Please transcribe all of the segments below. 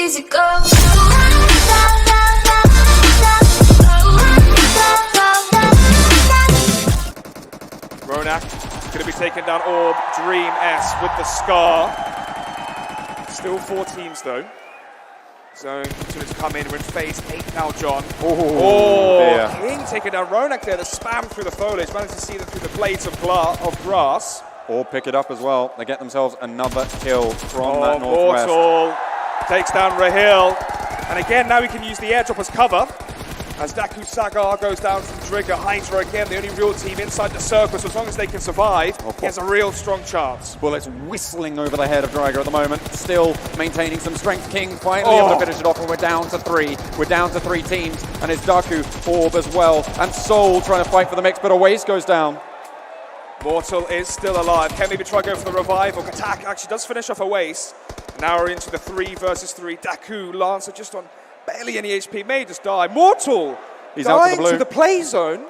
easy go. Ronak going to be taken down Orb, Dream S with the Scar. Still 4 teams though. Zone continues to come in. We're in phase 8 now, John. Oh, King taking down Ronak there. The spam through the foliage. Managed to see them through the blades of grass. Or pick it up as well. They get themselves another kill from that northwest. Mortal takes down Rahil. And again, now we can use the airdrop as cover. As Daku Sagar goes down from Drigger, Hydra again, the only real team inside the circle, so as long as they can survive, he has a real strong chance. Bullets whistling over the head of Drigger at the moment, still maintaining some strength. King finally able to finish it off, and we're down to 3. We're down to 3 teams, and it's Daku, Orb as well, and Soul trying to fight for the mix, but Oasis goes down. Mortal is still alive. Can maybe try going for the revival. Katak actually does finish off Oasis. Now we're into the 3 versus 3. Daku, Lancer just on barely any HP, may just die. Mortal He's out dying to the play zone.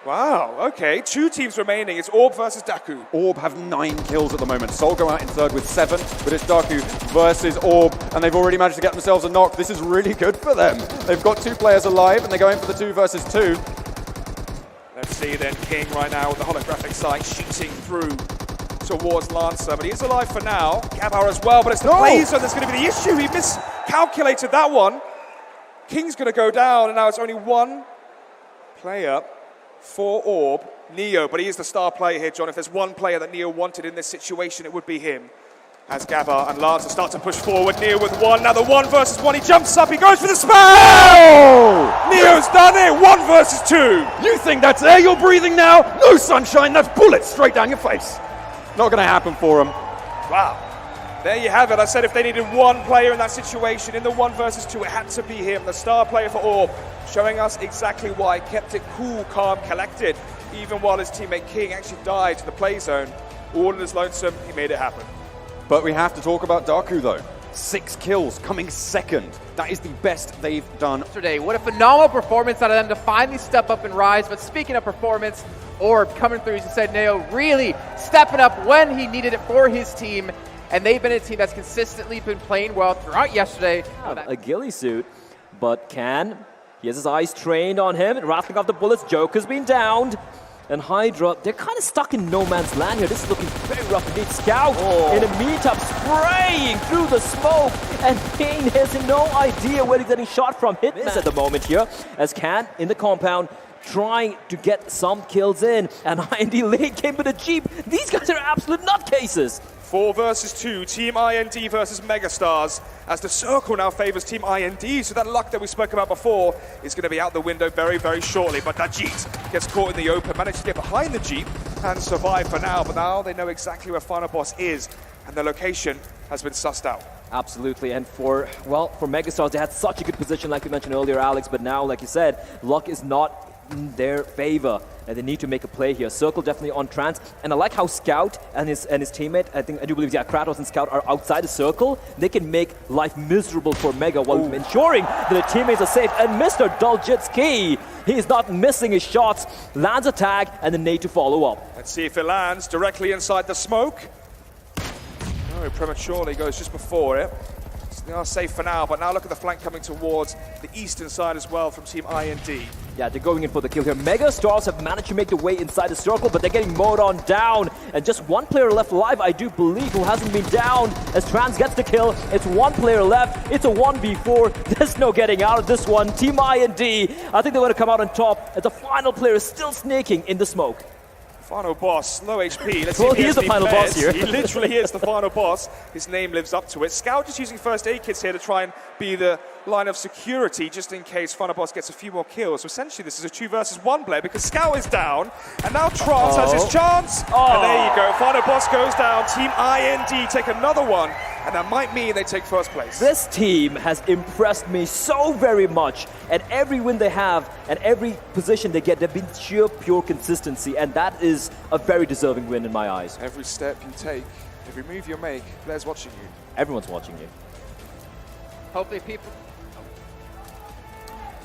Wow, okay. 2 teams remaining. It's Orb versus Daku. Orb have 9 kills at the moment. Soul go out in 3rd with 7, but it's Daku versus Orb, and they've already managed to get themselves a knock. This is really good for them. They've got 2 players alive, and they're going for the 2 versus 2. Let's see then, King right now with the holographic sight shooting through towards Lancer, but he is alive for now. Gabar as well, but it's the play zone that's going to be the issue. He miscalculated that one. King's going to go down, and now it's only 1 player for Orb, Neo, but he is the star player here, John. If there's 1 player that Neo wanted in this situation, it would be him. As Gabar and Lancer start to push forward, Neo with 1. Now the 1 versus 1, he jumps up, he goes for the spam! Oh! Neo's done it, 1 versus 2. You think that's air you're breathing now? No sunshine, that's bullets straight down your face. Not going to happen for him. Wow. There you have it. I said if they needed 1 player in that situation, in the 1 versus 2, it had to be him, the star player for Orb, showing us exactly why. Kept it cool, calm, collected, even while his teammate King actually died to the play zone. All in his lonesome, he made it happen. But we have to talk about Daku though. 6 kills, coming 2nd. That is the best they've done. Yesterday, what a phenomenal performance out of them to finally step up and rise. But speaking of performance, Orb coming through, as you said, Neo, really stepping up when he needed it for his team. And they've been a team that's consistently been playing well throughout yesterday. A ghillie suit, but he has his eyes trained on him, rattling off the bullets. Joker's been downed. And Hydra, they're kind of stuck in no man's land here. This is looking very rough indeed. Scout in a meetup, spraying through the smoke. And Kane has no idea where he's getting shot from. Hitman at the moment here, as Can in the compound, trying to get some kills in. And IND late came with a Jeep. These guys are absolute nutcases. 4 versus 2, Team IND versus Megastars, as the circle now favors Team IND, so that luck that we spoke about before is going to be out the window very, very shortly. But Dajit gets caught in the open, managed to get behind the Jeep and survive for now, but now they know exactly where Final Boss is, and the location has been sussed out. Absolutely, and for Megastars, they had such a good position, like you mentioned earlier, Alex, but now, like you said, luck is not in their favor, and they need to make a play here. Circle definitely on trans, and I like how Scout and his teammate, I do believe, Kratos and Scout are outside the circle. They can make life miserable for Mega while ensuring that the teammates are safe. And Mr. Duljitski, he is not missing his shots, lands a tag, and the nade to follow up. Let's see if it lands directly inside the smoke. No, prematurely goes just before it. They are safe for now, but now look at the flank coming towards the eastern side as well from Team IND. Yeah, they're going in for the kill here. Megastars have managed to make their way inside the circle, but they're getting mowed on down. And just 1 player left alive, I do believe, who hasn't been down. As Trans gets the kill, it's 1 player left. It's a 1v4. There's no getting out of this one. Team IND, I think they're going to come out on top as the final player is still snaking in the smoke. Final boss, low HP. Let's well, see if he is the final boss here. He literally is the final boss. His name lives up to it. Scout just using first aid kits here to try and be the line of security just in case final boss gets a few more kills. So essentially this is a 2 versus 1 play because Scout is down and now Trance has his chance. And there you go. Final boss goes down. Team IND take another one, and that might mean they take first place. This team has impressed me so very much. And every win they have and every position they get, they've been sheer pure consistency, and that is a very deserving win in my eyes. Every step you take, every move you make, players watching you. Everyone's watching you. Hopefully people...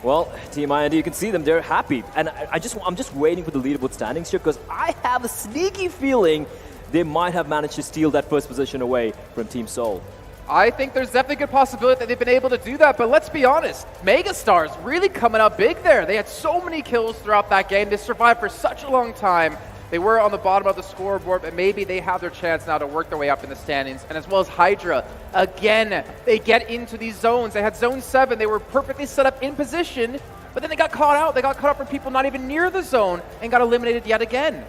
Well, Team IND, you can see them, they're happy. And I'm just waiting for the leaderboard standings here because I have a sneaky feeling they might have managed to steal that first position away from Team Soul. I think there's definitely a good possibility that they've been able to do that, but let's be honest, Megastars really coming up big there. They had so many kills throughout that game. They survived for such a long time. They were on the bottom of the scoreboard, but maybe they have their chance now to work their way up in the standings. And as well as Hydra, again, they get into these zones. They had zone 7. They were perfectly set up in position, but then they got caught out. They got caught up from people not even near the zone and got eliminated yet again.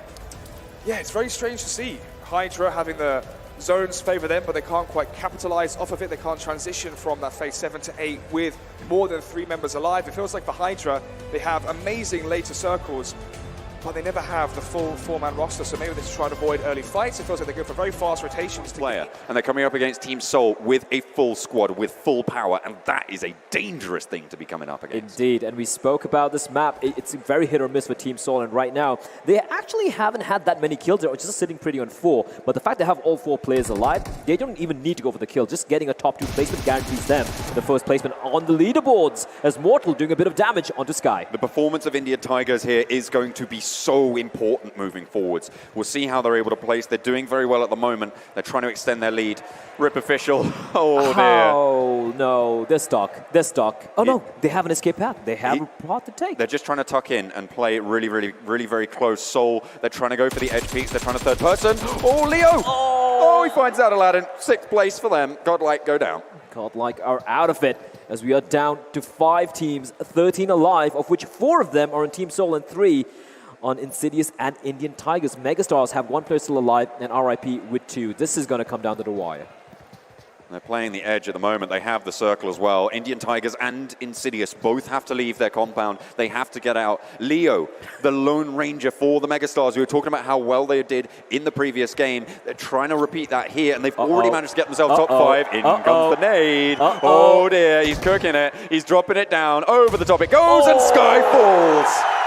Yeah, it's very strange to see Hydra having the zones favor them, but they can't quite capitalize off of it. They can't transition from that phase 7 to 8 with more than 3 members alive. It feels like for Hydra, they have amazing later circles, but they never have the full 4-man roster, so maybe they just try to avoid early fights. It feels like they go for very fast rotations to player, and they're coming up against Team Seoul with a full squad, with full power, and that is a dangerous thing to be coming up against. Indeed, and we spoke about this map. It's very hit or miss for Team Seoul, and right now, they actually haven't had that many kills. They're just sitting pretty on 4, but the fact they have all 4 players alive, they don't even need to go for the kill. Just getting a top 2 placement guarantees them the first placement on the leaderboards, as Mortal doing a bit of damage onto Sky. The performance of India Tigers here is going to be so important moving forwards. We'll see how they're able to place. They're doing very well at the moment. They're trying to extend their lead. Rip official. Oh, dear. Oh, no. They're stuck. They're stuck. Oh, no. They have an escape path. They have a path to take. They're just trying to tuck in and play really very close. Soul, they're trying to go for the edge peaks. They're trying to third person. Oh, Leo. Oh, he finds out Aladdin. 6th place for them. Godlike go down. Godlike are out of it, as we are down to 5 teams, 13 alive, of which 4 of them are in Team Seoul and 3 on Insidious and Indian Tigers. Megastars have 1 player still alive and RIP with 2. This is going to come down to the wire. They're playing the edge at the moment. They have the circle as well. Indian Tigers and Insidious both have to leave their compound. They have to get out. Leo, the Lone Ranger for the Megastars. We were talking about how well they did in the previous game. They're trying to repeat that here, and they've already managed to get themselves top 5. In comes the nade. Oh dear, he's cooking it. He's dropping it down. Over the top it goes, and Sky falls.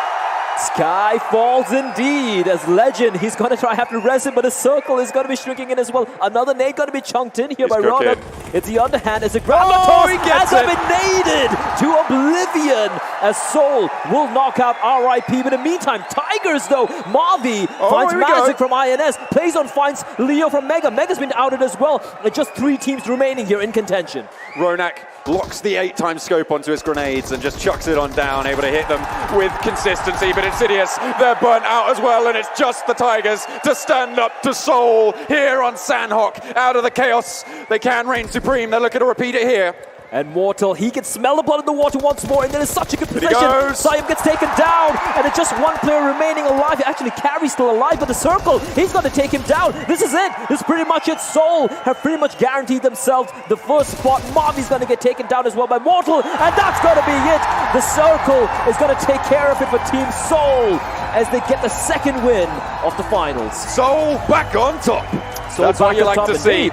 Sky falls indeed, as Legend, he's going to try have to rest it, but his circle is going to be shrinking in as well. Another nade going to be chunked in here by Ronak. It's the underhand as a grab toss has been naded to oblivion, as Soul will knock out RIP. But in the meantime, Tigers though, Mavi finds Magic from INS, plays on, finds Leo from Mega. Mega's been outed as well. Just 3 teams remaining here in contention. Ronak locks the 8x scope onto his grenades and just chucks it on down, able to hit them with consistency. But Insidious, they're burnt out as well, and it's just the Tigers to stand up to Soul here on Sandhawk. Out of the chaos, they can reign supreme. They're looking to repeat it here. And Mortal, he can smell the blood in the water once more, and then in such a good position. Sayum gets taken down, and it's just 1 player remaining alive. Actually, Carry's still alive, but the circle, he's going to take him down. This is it. This is pretty much it. Soul have pretty much guaranteed themselves the first spot. Mavi's going to get taken down as well by Mortal, and that's going to be it. The circle is going to take care of it for Team Soul as they get the 2nd win of the finals. Soul back on top. That's what you like to see.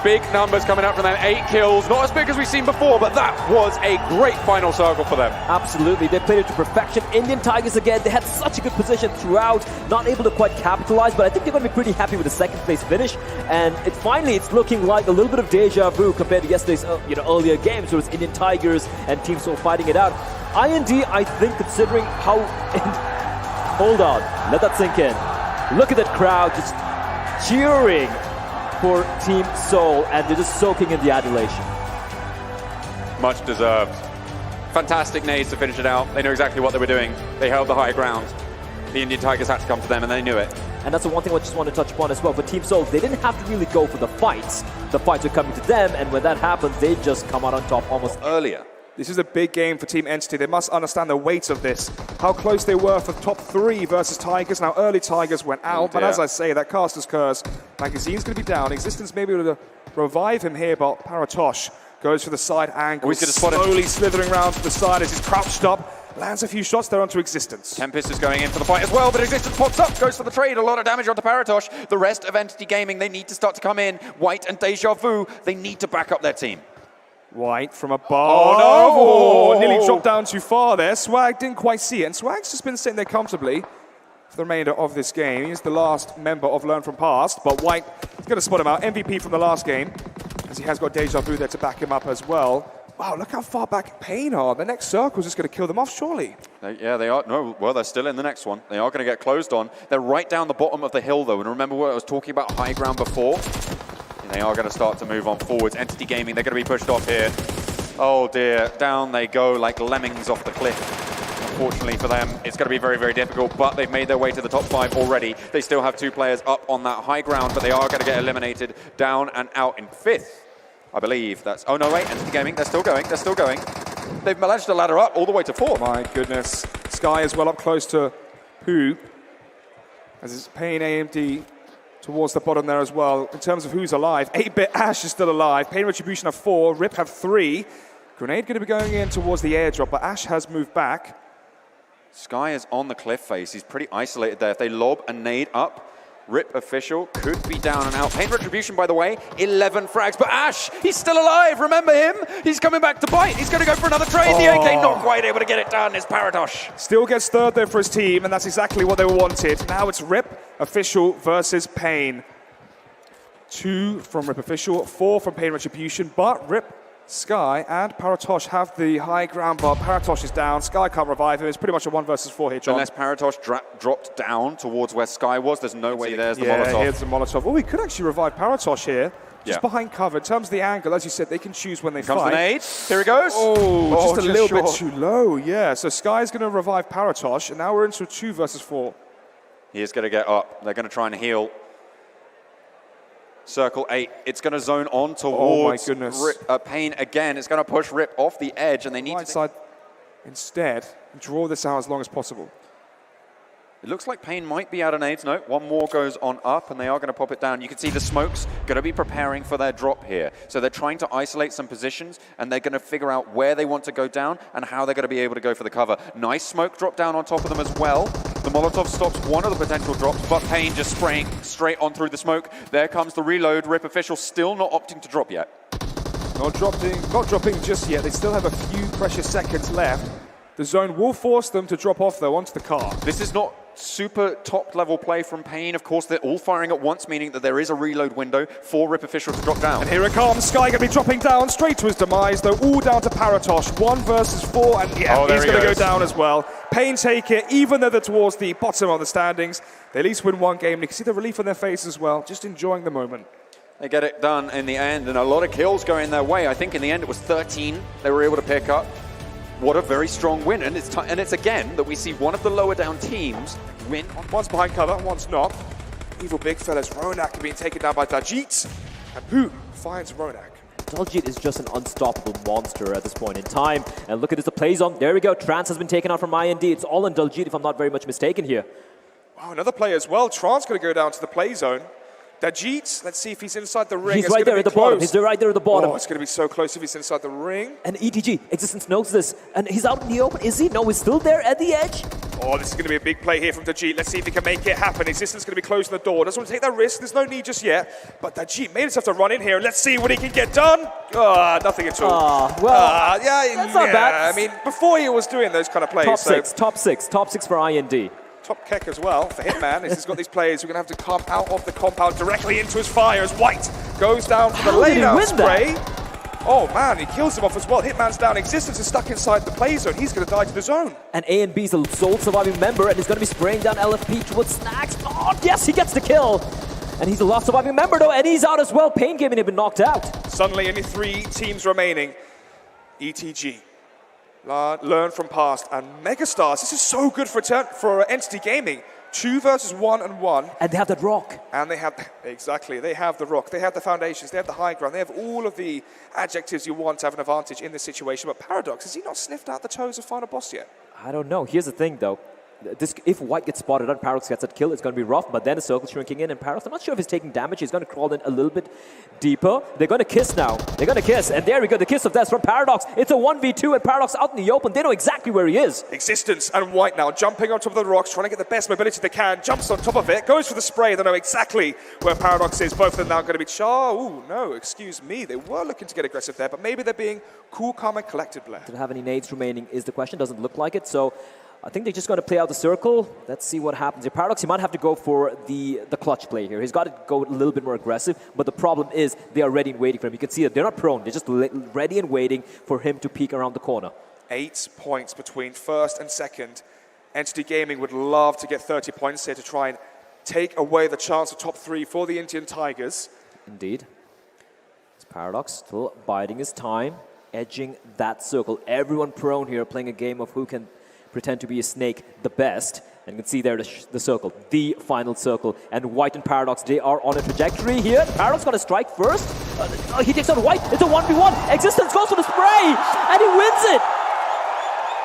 Big numbers coming out from them, 8 kills. Not as big as we've seen before, but that was a great final circle for them. Absolutely, they played it to perfection. Indian Tigers again, they had such a good position throughout, not able to quite capitalize, but I think they're going to be pretty happy with the 2nd place finish. And it's looking like a little bit of deja vu compared to yesterday's earlier games, where it was Indian Tigers and Team Soul fighting it out. IND, I think, considering how... Hold on, let that sink in. Look at that crowd just cheering for Team Seoul, and they're just soaking in the adulation. Much deserved. Fantastic nades to finish it out. They know exactly what they were doing. They held the high ground. The Indian Tigers had to come to them, and they knew it. And that's the one thing I just want to touch upon as well. For Team Seoul, they didn't have to really go for the fights. The fights were coming to them, and when that happens, they just come out on top almost earlier. This is a big game for Team Entity. They must understand the weight of this, how close they were for top 3 versus Tigers. Now, early Tigers went out, but as I say, that Caster's Curse, Magazine's going to be down. Existence may be able to revive him here, but Paratosh goes for the side angle, slowly slithering around to the side as he's crouched up, lands a few shots there onto Existence. Tempest is going in for the fight as well, but Existence pops up, goes for the trade, a lot of damage onto Paratosh. The rest of Entity Gaming, they need to start to come in. White and Deja Vu, they need to back up their team. White from above. Oh, no! Nearly dropped down too far there. Swag didn't quite see it, and Swag's just been sitting there comfortably for the remainder of this game. He's the last member of Learn From Past, but White is going to spot him out. MVP from the last game, as he has got Deja Vu there to back him up as well. Wow, look how far back Pain are. The next circle is just going to kill them off, surely. Yeah, they are. No, well, they're still in the next one. They are going to get closed on. They're right down the bottom of the hill, though, and remember what I was talking about high ground before? They are going to start to move on forwards. Entity Gaming, they're going to be pushed off here. Oh dear, down they go like lemmings off the cliff. Unfortunately for them, it's going to be very, very difficult, but they've made their way to the top 5 already. They still have 2 players up on that high ground, but they are going to get eliminated down and out in 5th. I believe that's... Oh no, wait, Entity Gaming, they're still going, they're still going. They've managed to ladder up all the way to 4th. My goodness. Sky is well up close to Who, as it's Pain AMD towards the bottom there as well. In terms of who's alive, 8-bit Ash is still alive. Pain Retribution have 4, Rip have 3. Grenade going to be going in towards the airdrop, but Ash has moved back. Sky is on the cliff face. He's pretty isolated there. If they lob a nade up, Rip Official could be down and out. Pain Retribution, by the way, 11 frags. But Ash, he's still alive. Remember him? He's coming back to bite. He's going to go for another trade. The AK not quite able to get it done. It's Paratosh. Still gets third there for his team, and that's exactly what they wanted. Now it's Rip Official versus Pain. 2 from Rip Official, 4 from Pain Retribution, but Rip, Sky, and Paratosh have the high ground, but Paratosh is down. Sky can't revive him. It's pretty much a 1 versus 4 here, John. Unless Paratosh dropped down towards where Sky was, there's no way there's the Molotov. Molotov. Here's the Molotov. Oh, we could actually revive Paratosh here. Just Yeah. behind cover. In terms of the angle, as you said, they can choose when they Comes fight. the nade. Here he goes. Oh, just a little short. bit too low. Yeah, so Sky's going to revive Paratosh, and now we're into a 2 versus 4. He is going to get up. They're going to try and heal. Circle 8. It's going to zone on towards Rip, Pain again. It's going to push Rip off the edge, and they need Right to... side instead, draw this out as long as possible. It looks like Pain might be out of nades. No, 1 more goes on up, and they are going to pop it down. You can see the smokes going to be preparing for their drop here. So they're trying to isolate some positions, and they're going to figure out where they want to go down and how they're going to be able to go for the cover. Nice smoke drop down on top of them as well. The Molotov stops one of the potential drops, but Pain just spraying straight on through the smoke. There comes the reload. Rip Official still not opting to drop yet. Not dropping just yet. They still have a few precious seconds left. The zone will force them to drop off, though, onto the car. This is not super top-level play from Pain. Of course, they're all firing at once, meaning that there is a reload window for Rip Official to drop down. And here it comes. Sky going to be dropping down straight to his demise, though, all down to Paratosh. 1 versus 4, and he's going to go down as well. Pain take it, even though they're towards the bottom of the standings. They at least win 1 game. You can see the relief on their face as well, just enjoying the moment. They get it done in the end, and a lot of kills going their way. I think in the end it was 13 they were able to pick up. What a very strong win, and it's again that we see one of the lower down teams win. One's behind cover, one's not. Evil big fellas, Ronak being taken down by Dajit, and Pooh finds Ronak. Daljit is just an unstoppable monster at this point in time. And look at this, the play zone. There we go. Trance has been taken out from IND. It's all on Daljit, if I'm not very much mistaken here. Wow, another play as well. Trance going to go down to the play zone. Dajit, let's see if he's inside the ring. He's right there at the bottom. He's right there at the bottom. Oh, it's going to be so close if he's inside the ring. And ETG, Existence knows this. And he's out in the open. Is he? No, he's still there at the edge. Oh, this is going to be a big play here from Dajit. Let's see if he can make it happen. Existence going to be closing the door. Doesn't want to take that risk. There's no need just yet. But Dajit made himself to run in here. Let's see what he can get done. Nothing at all. That's not bad. I mean, before he was doing those kind of plays. Top six for IND. Top keck as well for Hitman. He's got these players who are going to have to come out of the compound directly into his fire as White goes down for the laydown spray. Oh man, he kills him off as well. Hitman's down. Existence is stuck inside the play zone. He's going to die to the zone. And A and B's a sole surviving member, and he's going to be spraying down LFP towards Snacks. Oh, yes, he gets the kill. And he's the last surviving member, though, and he's out as well. Pain Gaming had been knocked out. Suddenly, only 3 teams remaining. ETG. Learn from past, and Megastars. This is so good for Entity Gaming. 2 versus 1 and 1. And they have that rock. And they have, exactly, they have the rock, they have the foundations, they have the high ground, they have all of the adjectives you want to have an advantage in this situation. But Paradox, has he not sniffed out the toes of Final Boss yet? I don't know. Here's the thing, though. If White gets spotted and Paradox gets that kill, it's going to be rough, but then the circle shrinking in, and Paradox, I'm not sure if he's taking damage. He's going to crawl in a little bit deeper. They're going to kiss now. They're going to kiss, and there we go, the kiss of death from Paradox. It's a 1v2, and Paradox out in the open. They know exactly where he is. Existence and White now jumping on top of the rocks, trying to get the best mobility they can, jumps on top of it, goes for the spray. They know exactly where Paradox is. Both of them now going to be Ooh, no, excuse me. They were looking to get aggressive there, but maybe they're being cool, calm, and collected, Blair. Don't have any nades remaining is the question. Doesn't look like it, so I think they're just going to play out the circle. Let's see what happens here. Paradox, he might have to go for the clutch play here. He's got to go a little bit more aggressive, but the problem is they are ready and waiting for him. You can see that they're not prone. They're just ready and waiting for him to peek around the corner. 8 points between first and second. Entity Gaming would love to get 30 points here to try and take away the chance of top 3 for the Indian Tigers. Indeed. Paradox still biding his time, edging that circle. Everyone prone here, playing a game of who can pretend to be a snake the best. And you can see there the circle, the final circle. And White and Paradox, they are on a trajectory here. Paradox gonna strike first. He takes on White. It's a 1v1. Existence goes for the spray, and he wins it.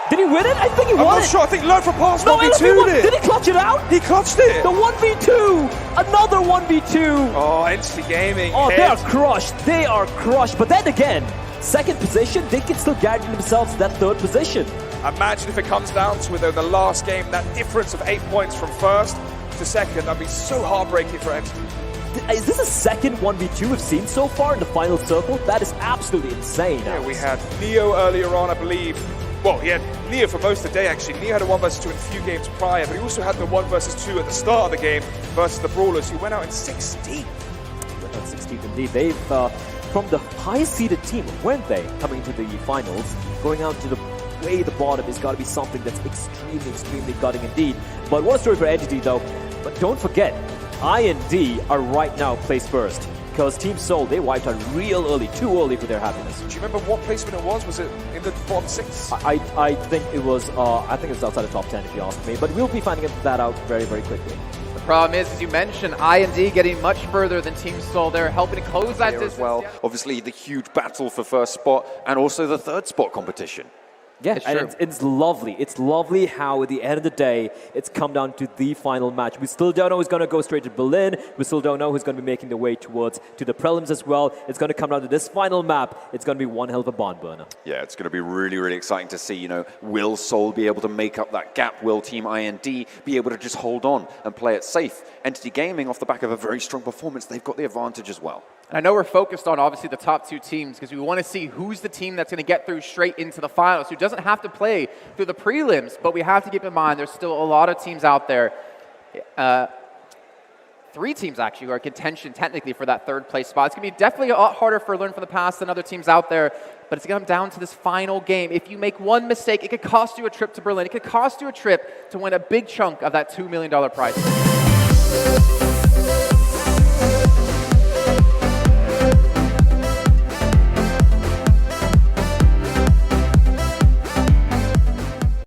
Did he win it? I think he won it. I'm not sure. I think Learn from Past No, 1v2'd it. did he clutch it out? He clutched it. The 1v2, another 1v2. Oh, Entity Gaming. Oh, they are crushed. They are crushed. But then again, second position, they can still guarantee themselves that third position. Imagine if it comes down to it, though, the last game, that difference of 8 points from first to second. That'd be so heartbreaking for Entity. Is this the second 1v2 we've seen so far in the final circle? That is absolutely insane. Yeah, we had Neo earlier on, I believe. Well, he had Neo for most of the day, actually. Neo had a 1 versus 2 in a few games prior, but he also had the 1 versus 2 at the start of the game versus the Brawlers, who went out in 16th. Went out 16th indeed. They've, from the highest-seeded team, weren't they, coming into the finals, going out to the way the bottom has got to be something that's extremely, extremely gutting indeed. But what a story for Entity, though. But don't forget, TeamIND are right now placed first. Because Team Seoul, they wiped out real early, too early for their happiness. Do you remember what placement it was? Was it in the bottom 6? I think it was outside the top 10 if you ask me. But we'll be finding that out very, very quickly. The problem is, as you mentioned, IND getting much further than Team Seoul. They're helping to close that distance. As well. Obviously, the huge battle for first spot and also the third spot competition. Yeah, and it's lovely. It's lovely how, at the end of the day, it's come down to the final match. We still don't know who's going to go straight to Berlin. We still don't know who's going to be making the way to the prelims as well. It's going to come down to this final map. It's going to be one hell of a barn burner. Yeah, it's going to be really, really exciting to see, will Seoul be able to make up that gap? Will TeamIND be able to just hold on and play it safe? Entity Gaming, off the back of a very strong performance, they've got the advantage as well. And I know we're focused on, obviously, the top 2 teams because we want to see who's the team that's going to get through straight into the finals, who doesn't have to play through the prelims, but we have to keep in mind there's still a lot of teams out there, 3 teams actually, who are in contention technically for that third place spot. It's going to be definitely a lot harder for Learn from the Past than other teams out there, but it's going to come down to this final game. If you make one mistake, it could cost you a trip to Berlin. It could cost you a trip to win a big chunk of that $2 million prize.